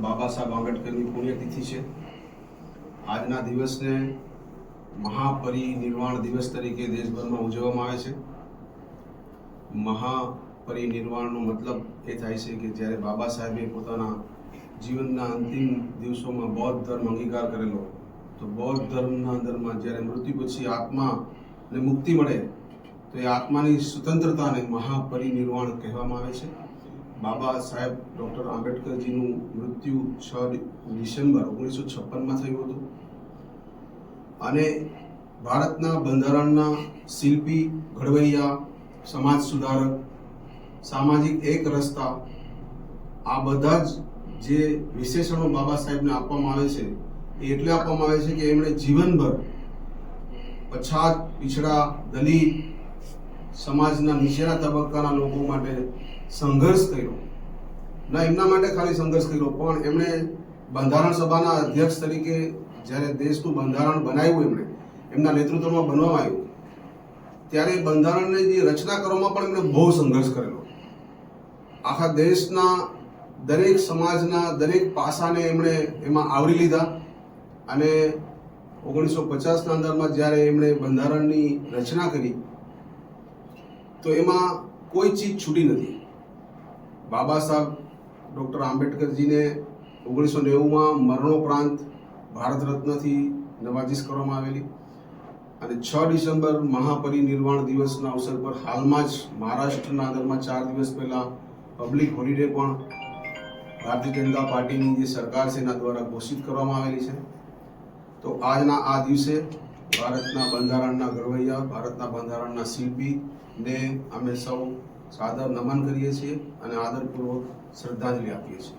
બાબા સાહેબ આંબેડકરની પુણ્યતિથિ છે। આજના દિવસને મહાપરિનિર્વાણ દિવસ તરીકે દેશભરમાં ઉજવવામાં આવે છે। મહાપરિનિર્વાણનો મતલબ એ થાય છે કે જ્યારે બાબા સાહેબે પોતાના જીવનના અંતિમ દિવસોમાં બૌદ્ધ ધર્મ અંગીકાર કરેલો, તો બૌદ્ધ ધર્મના અંદરમાં જ્યારે મૃત્યુ પછી આત્માને મુક્તિ મળે તો એ આત્માની સ્વતંત્રતાને મહાપરિનિર્વાણ કહેવામાં આવે છે। બાબા સાહેબ ડૉક્ટર આંબેડકરજીનું મૃત્યુ 6 ડિસેમ્બર 1956માં થયું હતું અને ભારતના બંધારણના શિલ્પી, ઘડવૈયા, સમાજ સુધારક, સામાજિક એક રસ્તા, આ બધા જ જે વિશેષણો બાબા સાહેબને આપવામાં આવે છે એ એટલે આપવામાં આવે છે કે એમણે જીવનભર પછાત, પીછડા, દલિત સમાજના નીચેના તબક્કાના લોકો માટે સંઘર્ષ કર્યો। ના એમના માટે ખાલી સંઘર્ષ કર્યો, પણ એમણે બંધારણ સભાના અધ્યક્ષ તરીકે જ્યારે દેશનું બંધારણ બનાવ્યું, એમના નેતૃત્વમાં બનવામાં આવ્યું, ત્યારે બંધારણની જે રચના કરવામાં પણ એમણે બહુ સંઘર્ષ કરેલો। આખા દેશના દરેક સમાજના દરેક પાસાને એમણે એમાં આવરી લીધા અને 1950ના અંદરમાં જ્યારે એમણે બંધારણની રચના કરી તો એમાં કોઈ ચીજ છૂટી નથી। બાબા સાહેબ ડૉક્ટર આંબેડકરજીને 1990માં મરણોપરાંત ભારત રત્નથી નવાજીશ કરવામાં આવેલી અને 6 ડિસેમ્બર મહાપરિનિર્વાણ દિવસના અવસર પર હાલમાં જ મહારાષ્ટ્રના અંદરમાં 4 દિવસ પહેલાં પબ્લિક હોલિડે પણ ભારતીય જનતા પાર્ટીની જે સરકાર છે એના દ્વારા ઘોષિત કરવામાં આવેલી છે। તો આજના આ દિવસે ભારતના બંધારણના ઘડવૈયા, ભારતના બંધારણના શિલ્પીને અમે સૌ સાદર નમન કરીએ છીએ અને આદરપૂર્વક શ્રદ્ધાંજલિ આપીએ છીએ।